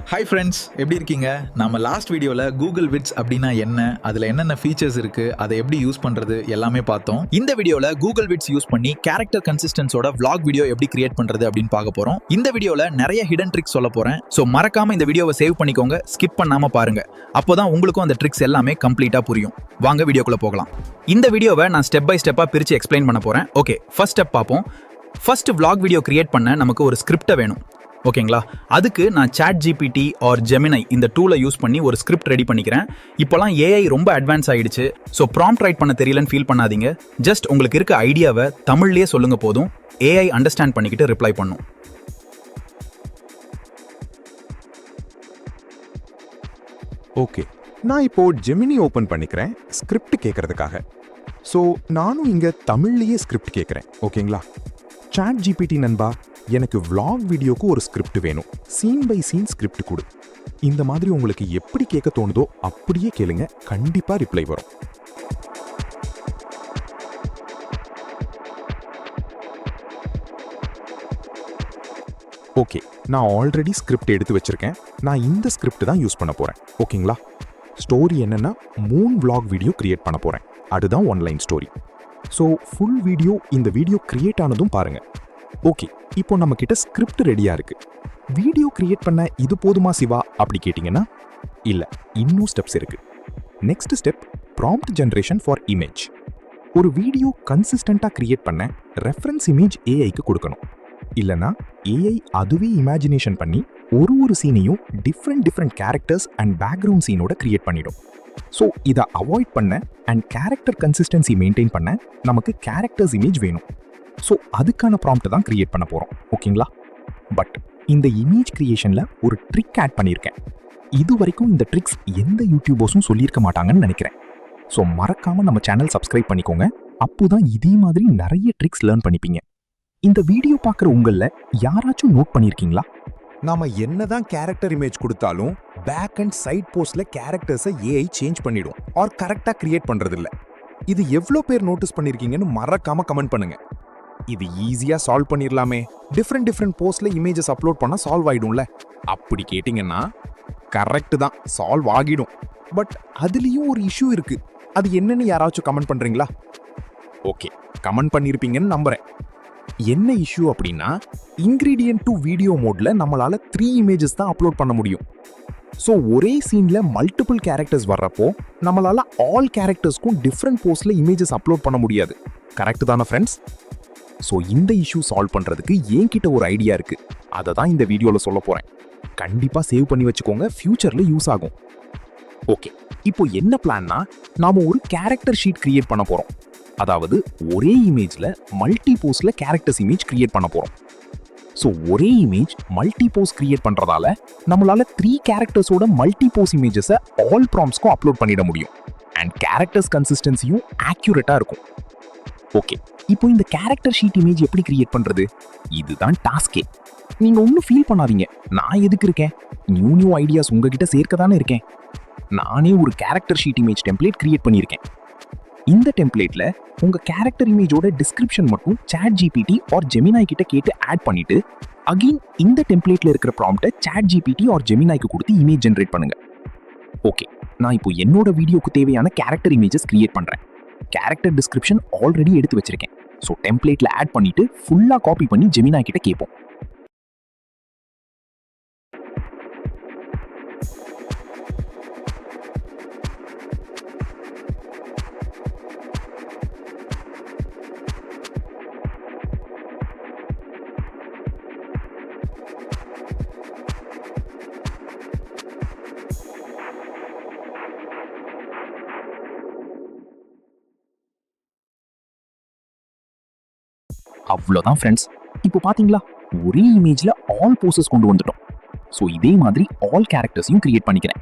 Hi friends, எப்படி இருக்கீங்க? நம்ம லாஸ்ட் வீடியோவில் கூகுள் விட்ஸ் அப்படின்னா என்ன, அதில் என்னென்ன ஃபீச்சர்ஸ் இருக்குது, அதை எப்படி யூஸ் பண்ணுறது எல்லாமே பார்த்தோம். இந்த வீடியோவில் கூகுள் விட்ஸ் யூஸ் பண்ணி கேரக்டர் கன்சிஸ்டன்ஸோட vlog வீடியோ எப்படி கிரியேட் பண்ணுறது அப்படின்னு பார்க்க போகிறோம். இந்த வீடியோவில் நிறைய ஹிடன் ட்ரிக்ஸ் சொல்ல போகிறேன். ஸோ மறக்காமல் இந்த வீடியோவை சேவ் பண்ணிக்கோங்க, ஸ்கிப் பண்ணாமல் பாருங்கள். அப்போ தான் உங்களுக்கும் அந்த ட்ரிக்ஸ் எல்லாமே கம்ப்ளீட்டாக புரியும். வாங்க வீடியோக்குள்ளே போகலாம். இந்த வீடியோவை நான் ஸ்டெப் பை ஸ்டெப்பாக பிரித்து எக்ஸ்பிளைன் பண்ண போகிறேன். ஓகே, ஃபர்ஸ்ட் ஸ்டெப் பார்ப்போம். ஃபர்ஸ்ட் vlog வீடியோ கிரியேட் பண்ண நமக்கு ஒரு ஸ்கிரிப்டை வேணும். ஓகேங்களா? அதுக்கு நான் ChatGPT ஆர் Gemini இந்த டூலை யூஸ் பண்ணி ஒரு ஸ்கிரிப்ட் ரெடி பண்ணிக்கிறேன். இப்போலாம் AI ரொம்ப அட்வான்ஸ் ஆகிடுச்சு. ஸோ ப்ராம்ப்ட் ரைட் பண்ண தெரியலன்னு ஃபீல் பண்ணாதீங்க. ஜஸ்ட் உங்களுக்கு இருக்க ஐடியாவை தமிழ்லேயே சொல்லுங்க போதும். AI அண்டர்ஸ்டாண்ட் பண்ணிக்கிட்டு ரிப்ளை பண்ணும். ஓகே, நான் இப்போ ஜெமினி ஓப்பன் பண்ணிக்கிறேன் ஸ்கிரிப்ட் கேட்கறதுக்காக. ஸோ நானும் இங்கே தமிழ்லேயே ஸ்கிரிப்ட் கேட்குறேன். ஓகேங்களா? ChatGPT நண்பா, எனக்கு vlog வீடியோக்கு ஒரு ஸ்கிரிப்ட் வேணும். சீன் பை சீன் ஸ்கிரிப்ட் கொடு. இந்த மாதிரி உங்களுக்கு எப்படி கேட்க தோணுதோ அப்படியே கேளுங்க, கண்டிப்பா ரிப்ளை வரும். ஓகே, நான் ஆல்ரெடி ஸ்கிரிப்ட் எடுத்து வச்சிருக்கேன். நான் இந்த ஸ்கிரிப்ட் தான் யூஸ் பண்ண போறேன். ஓகேங்களா? ஸ்டோரி என்னன்னா 3 vlog வீடியோ கிரியேட் பண்ண போறேன். அதுதான் online story. So full video இந்த வீடியோ கிரியேட் ஆனதும் பாருங்க. ஓகே, இப்போ நம்ம கிட்ட ஸ்கிரிப்ட் ரெடியா இருக்கு. வீடியோ கிரியேட் பண்ண இது போதுமா சிவா அப்படி கேட்டிங்கன்னா இல்ல, இன்னும் ஸ்டெப்ஸ் இருக்கு. Next step prompt generation for image. ஒரு வீடியோ கன்சிஸ்டண்டா கிரியேட் பண்ண ரெஃபரன்ஸ் இமேஜ் ஏஐக்கு கொடுக்கணும். இல்லனா ஏஐ அதுவே இமேஜினேஷன் பண்ணி ஒரு சீனையும் டிஃப்ரெண்ட் கேரக்டர்ஸ் அண்ட் பேக்ரவுண்ட் சீனோட கிரியேட் பண்ணிடும். ஸோ இதை அவாய்ட் பண்ண அண்ட் கேரக்டர் கன்சிஸ்டன்சி மெயின்டைன் பண்ண நமக்கு கேரக்டர்ஸ் இமேஜ் வேணும். ஸோ அதுக்கான ப்ராம்ப்ட் தான் கிரியேட் பண்ண போகிறோம். ஓகேங்களா? பட் இந்த இமேஜ் கிரியேஷனில் ஒரு ட்ரிக் ஆட் பண்ணியிருக்கேன். இது வரைக்கும் இந்த ட்ரிக்ஸ் எந்த யூடியூபர்ஸும் சொல்லியிருக்க மாட்டாங்கன்னு நினைக்கிறேன். ஸோ மறக்காமல் நம்ம சேனல் சப்ஸ்கிரைப் பண்ணிக்கோங்க. அப்போ தான் இதே மாதிரி நிறைய ட்ரிக்ஸ் லேர்ன் பண்ணிப்பீங்க. இந்த வீடியோ பார்க்குற உங்களில் யாராச்சும் நோட் பண்ணியிருக்கீங்களா? நாம என்னதான் கேரக்டர் இமேஜ் கொடுத்தாலும் பேக் அண்ட் சைட் போஸ்ட்ல கேரக்டர்ஸை ஏஐ சேஞ்ச் பண்ணிடும் ஆர் கரெக்டாக கிரியேட் பண்ணுறதில்ல. இது எவ்வளோ பேர் நோட்டீஸ் பண்ணியிருக்கீங்கன்னு மறக்காம கமெண்ட் பண்ணுங்க. இது ஈஸியா சால்வ் பண்ணிரலாமே. டிஃப்ரெண்ட் போஸ்ட்ல இமேஜஸ் அப்லோட் பண்ணா சால்வ் ஆயிடும்ல அப்படி கேட்டிங்கன்னா கரெக்ட் தான், சால்வ் ஆகிடும். பட் அதுலயும் ஒரு இஷ்யூ இருக்கு. அது என்னன்னு யாராச்சும் கமெண்ட் பண்றீங்களா? ஓகே, கமெண்ட் பண்ணிருப்பீங்கன்னு நம்புறேன். என்ன இஷ்யூ அப்படின்னா, இன்கிரீடியன்ட் டு வீடியோ மோட்ல நம்மளால 3 இமேஜஸ் தான் அப்லோட் பண்ண முடியும். ஸோ ஒரே சீன்ல மல்டிபிள் கேரக்டர்ஸ் வர்றப்போ நம்மளால ஆல் கேரக்டர்ஸ்க்கும் டிஃப்ரெண்ட் போஸ்ட்ல இமேஜஸ் அப்லோட் பண்ண முடியாது. கரெக்ட் தானே ஃப்ரெண்ட்ஸ்? ஸோ இந்த இஷ்யூ சால்வ் பண்ணுறதுக்கு என்கிட்ட ஒரு ஐடியா இருக்கு. அதை தான் இந்த வீடியோவில் சொல்ல போகிறேன். கண்டிப்பாக சேவ் பண்ணி வச்சுக்கோங்க, ஃபியூச்சரில் யூஸ் ஆகும். ஓகே, இப்போ என்ன பிளான்னா, நாம் ஒரு கேரக்டர் ஷீட் கிரியேட் பண்ண போகிறோம். அதாவது ஒரே இமேஜில் மல்டி போஸ்டில் கேரக்டர்ஸ் இமேஜ் கிரியேட் பண்ண போகிறோம். ஸோ ஒரே இமேஜ் மல்டி போஸ்ட் கிரியேட் பண்ணுறதால நம்மளால 3 கேரக்டர்ஸோட மல்டி போஸ்ட் இமேஜஸை ஆல் ப்ராம்ப்ட்ஸ்க்கும் அப்லோட் பண்ணிட முடியும். அண்ட் கேரக்டர்ஸ் கன்சிஸ்டன்சியும் ஆக்யூரேட்டாக இருக்கும். ஓகே, இப்போ இந்த கேரக்டர் ஷீட் இமேஜ் எப்படி கிரியேட் பண்றது? இதுதான் டாஸ்கே. நீங்க ஒன்றும் ஃபீல் பண்ணாதீங்க, நான் எதுக்கு இருக்கேன்? நியூ ஐடியாஸ் உங்ககிட்ட சேர்க்க தானே இருக்கேன். நானே ஒரு character sheet image template create பண்ணியிருக்கேன். இந்த டெம்ப்ளேட்ல உங்க கேரக்டர் இமேஜோட டிஸ்கிரிப்ஷன் மட்டும் ChatGPT ஆர் Gemini கிட்ட கேட்டு ஆட் பண்ணிட்டு அகைன் இந்த டெம்ப்ளேட்ல இருக்கிற ப்ராம்ப்ட்டை ChatGPT ஆர் Geminiக்கு கொடுத்து இமேஜ் ஜெனரேட் பண்ணுங்க. ஓகே, நான் இப்போ என்னோட வீடியோக்கு தேவையான கேரக்டர் இமேஜஸ் கிரியேட் பண்றேன். கேரக்டர் டிஸ்கிரிப்ஷன் ஆல்ரெடி எடுத்து வச்சிருக்கேன். ஸோ டெம்ப்ளேட்ல ஆட் பண்ணிட்டு ஃபுல்லா காப்பி பண்ணி Gemini கிட்ட கேட்போம். அவ்வளோதான் ஃப்ரெண்ட்ஸ். இப்போ பாத்தீங்களா, ஒரே இமேஜ்ல ஆல் போசஸ் கொண்டு வந்துட்டோம். ஸோ இதே மாதிரி ஆல் கேரக்டர்ஸையும் கிரியேட் பண்ணிக்கிறேன்.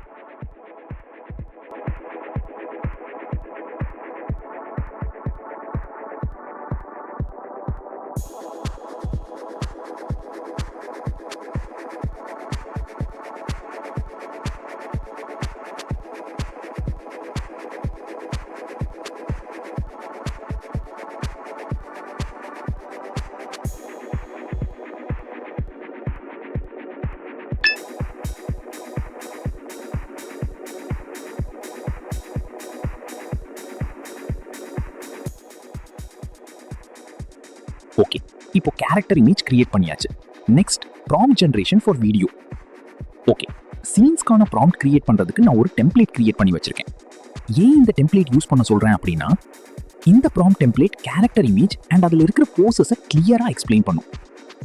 ஓகே, இப்போ கேரக்டர் இமேஜ் கிரியேட் பண்ணியாச்சு. Next prompt generation for video. Okay, சீன்ஸ்க்கான ப்ராம்ப்ட் கிரியேட் பண்ணுறதுக்கு நான் ஒரு டெம்ப்ளேட் கிரியேட் பண்ணி வச்சிருக்கேன். ஏன் இந்த டெம்ப்ளேட் யூஸ் பண்ண சொல்கிறேன் அப்படின்னா, இந்த prompt template character image and அதில் இருக்கிற போசஸை கிளியராக எக்ஸ்பிளைன் பண்ணும்.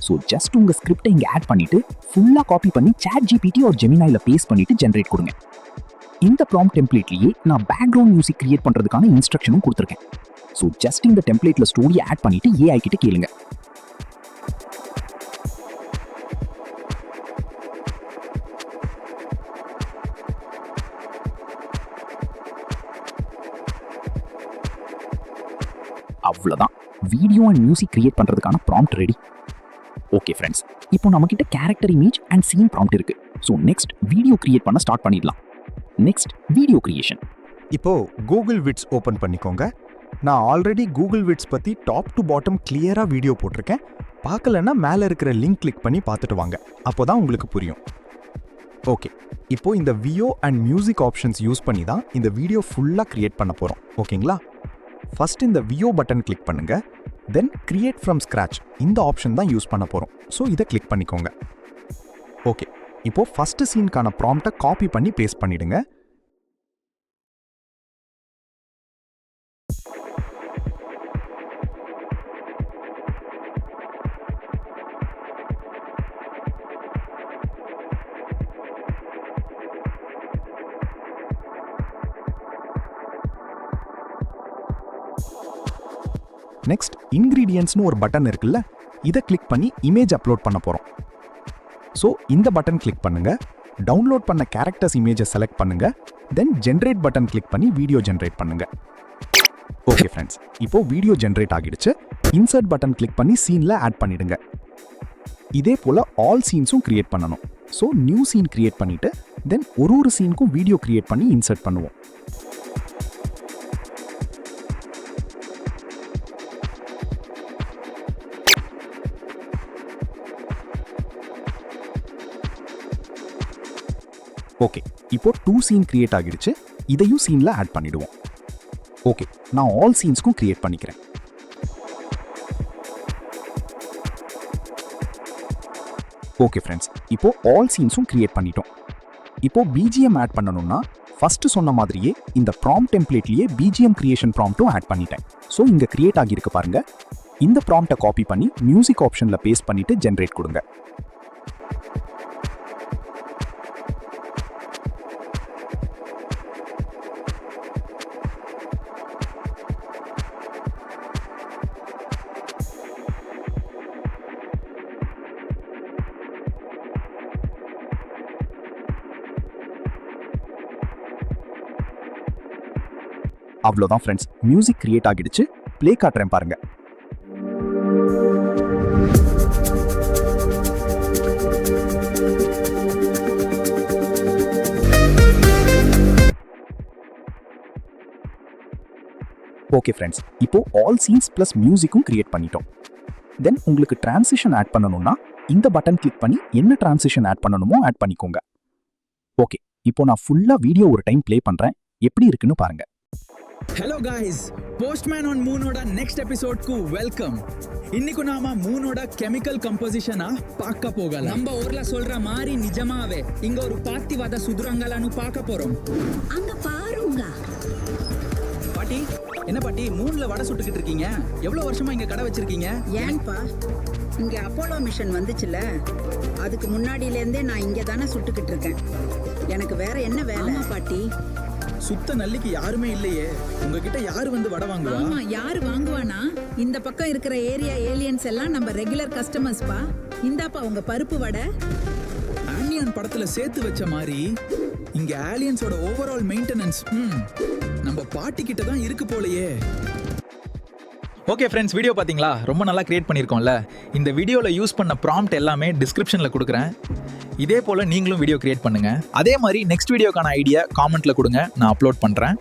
ஸோ ஜஸ்ட் உங்கள் ஸ்கிரிப்டை இங்கே ஆட் பண்ணிவிட்டு ஃபுல்லாக காப்பி பண்ணி ChatGPT ஒரு ஜெமினாயில் பேஸ்ட் பண்ணிவிட்டு ஜென்ரேட் கொடுங்க. இந்த ப்ராம்ப்ட் டெம்ப்ளேட்லேயே நான் பேக்ரவுண்ட் மியூசிக் கிரியேட் பண்ணுறதுக்கான இன்ஸ்ட்ரக்ஷனும் கொடுத்துருக்கேன். ஸோ ஜஸ்ட் இந்த டெம்ப்ளேட்டில் ஸ்டோரியை ஆட் பண்ணிவிட்டு AI கிட்ட கேளுங்க. அவ்வளோதான், வீடியோ அண்ட் மியூசிக் கிரியேட் பண்ணுறதுக்கான ப்ராம்ப்ட் ரெடி. ஓகே ஃப்ரெண்ட்ஸ், இப்போ நம்மக்கிட்ட character image and scene prompt இருக்கு. ஸோ நெக்ஸ்ட் வீடியோ கிரியேட் பண்ண ஸ்டார்ட் பண்ணிடலாம். Next video creation. இப்போ கூகுள் விட்ஸ் ஓப்பன் பண்ணிக்கோங்க. நான் ஆல்ரெடி கூகுள் விட்ஸ் பற்றி டாப் டு பாட்டம் கிளியராக வீடியோ போட்டிருக்கேன். பார்க்கலன்னா மேலே இருக்கிற லிங்க் கிளிக் பண்ணி பார்த்துட்டு வாங்க, அப்போ தான் உங்களுக்கு புரியும். ஓகே, இப்போ இந்த வியோ அண்ட் மியூசிக் ஆப்ஷன்ஸ் யூஸ் பண்ணி தான் இந்த வீடியோ ஃபுல்லாக கிரியேட் பண்ண போகிறோம். ஓகேங்களா? ஃபர்ஸ்ட் இந்த வியோ பட்டன் கிளிக் பண்ணுங்க. தென் கிரியேட் ஃப்ரம் ஸ்க்ராட்ச் இந்த ஆப்ஷன் தான் யூஸ் பண்ண போகிறோம். ஸோ இதை கிளிக் பண்ணிக்கோங்க. ஓகே, இப்போ ஃபர்ஸ்ட் சீனுக்கான ப்ராம்ப்டை காப்பி பண்ணி பேஸ்ட் பண்ணிடுங்க. நெக்ஸ்ட் இன்கிரீடியன்ட்ஸ்னு ஒரு பட்டன் இருக்குல்ல, இதை கிளிக் பண்ணி இமேஜ் அப்லோட் பண்ண போகிறோம். ஸோ இந்த பட்டன் கிளிக் பண்ணுங்க. டவுன்லோட் பண்ண கேரக்டர்ஸ் இமேஜை செலக்ட் பண்ணுங்க. தென் ஜென்ரேட் பட்டன் கிளிக் பண்ணி வீடியோ ஜென்ரேட் பண்ணுங்க. ஓகே ஃப்ரெண்ட்ஸ், இப்போ வீடியோ ஜென்ரேட் ஆகிடுச்சு. இன்சர்ட் பட்டன் கிளிக் பண்ணி சீனில் ஆட் பண்ணிடுங்க. இதே போல் ஆல் சீன்ஸும் கிரியேட் பண்ணணும். ஸோ நியூ சீன் கிரியேட் பண்ணிவிட்டு தென் ஒரு சீனுக்கும் வீடியோ கிரியேட் பண்ணி இன்சர்ட் பண்ணுவோம். ஓகே, இப்போ 2 சீன் கிரியேட் ஆகிடுச்சு. இதையும் சீனில் ஆட் பண்ணிடுவோம். ஓகே, நான் ஆல் சீன்ஸ்க்கும் கிரியேட் பண்ணிக்கிறேன். ஓகே ஃப்ரெண்ட்ஸ், இப்போ ஆல் சீன்ஸும் கிரியேட் பண்ணிட்டோம். இப்போ BGM ஆட் பண்ணணும்னா ஃபர்ஸ்ட் சொன்ன மாதிரியே இந்த ப்ராம்ப்ட் டெம்ப்ளேட்லேயே BGM கிரியேஷன் ப்ராம்ப்ட்டும் ஆட் பண்ணிட்டேன். ஸோ இங்கே கிரியேட் ஆகியிருக்கு பாருங்க. இந்த ப்ராம்ப்டை காப்பி பண்ணி மியூசிக் ஆப்ஷனில் பேஸ்ட் பண்ணிட்டு ஜென்ரேட் கொடுங்க. அவ்வளோதான் ஃப்ரெண்ட்ஸ், மியூசிக் கிரியேட் ஆகிடுச்சு. ப்ளே காட்டுறேன் பாருங்க. ஓகே ஃப்ரெண்ட்ஸ், இப்போ ஆல் சீன்ஸ் ப்ளஸ் மியூசிக்கும் கிரியேட் பண்ணிட்டோம். தென் உங்களுக்கு டிரான்சிஷன் ஆட் பண்ணணும்னா இந்த பட்டன் கிளிக் பண்ணி என்ன டிரான்சிஷன் ஆட் பண்ணணுமோ ஆட் பண்ணிக்கோங்க. ஓகே, இப்போ நான் ஃபுல்லாக வீடியோ ஒரு டைம் ப்ளே பண்ணுறேன். எப்படி இருக்குன்னு பாருங்க. ஹலோ காய்ஸ், போஸ்ட்மேன் ஆன் மூனோட நெக்ஸ்ட் எபிசோட்க்கு வெல்கம். இன்னைக்கு நாம மூனோட கெமிக்கல் கம்போசிஷனா பார்க்க போகலாம். நம்ம ஊர்ல சொல்ற மாதிரி நிஜமாவே இங்க ஒரு பாத்திவாத சுதுரங்கலான்னு பார்க்க போறோம். அங்க பாருங்க. பாட்டி, என்ன பாட்டி மூணுல வடை சுட்டுக்கிட்டு இருக்கீங்க? எவ்வளவு வருஷமா இங்க கடை வச்சிருக்கீங்க? ஏன்பா, இங்க அப்போலோ மிஷன் வந்துச்சுல, அதுக்கு முன்னாடியில இருந்தே நான் இங்க தானே சுட்டுக்கிட்டு இருக்கேன். எனக்கு வேற என்ன வேலை? பாட்டி, சுத்த நல்லிக்கு யாருமே இல்லையே, உங்ககிட்ட யாரு வந்து வடை வாங்குவா? ஆமா, யாரு வாங்குவானா? இந்த பக்கம் இருக்கிற ஏரியா ஏலியன்ஸ் எல்லாம் நம்ம ரெகுலர் கஸ்டமர்ஸ்பா. இந்தாப்பா உங்க பருப்பு வடை. ஆனியன் படத்துல சேர்த்து வச்ச மாதிரி இங்க ஆலியன்ஸோட ஓவரால் மெயின்டெனன்ஸ் நம்ம பாட்டி கிட்ட தான் இருக்கு போலயே. ஓகே ஃப்ரெண்ட்ஸ், வீடியோ பார்த்தீங்களா? ரொம்ப நல்லா கிரியேட் பண்ணியிருக்கோம்ல. இந்த வீடியோவில் யூஸ் பண்ண ப்ராம்ப்ட் எல்லாமே டிஸ்கிரிப்ஷனில் கொடுக்குறேன். இதே போல் நீங்களும் வீடியோ கிரியேட் பண்ணுங்கள். அதே மாதிரி நெக்ஸ்ட் வீடியோக்கான ஐடியா காமெண்ட்டில் கொடுங்க, நான் அப்லோட் பண்ணுறேன்.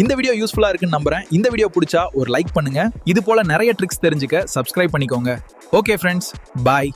இந்த வீடியோ யூஸ்ஃபுல்லாக இருக்குன்னு நம்புகிறேன். இந்த வீடியோ பிடிச்சா ஒரு லைக் பண்ணுங்கள். இது போல் நிறைய ட்ரிக்ஸ் தெரிஞ்சுக்க சப்ஸ்கிரைப் பண்ணிக்கோங்க. ஓகே ஃப்ரெண்ட்ஸ், பாய்.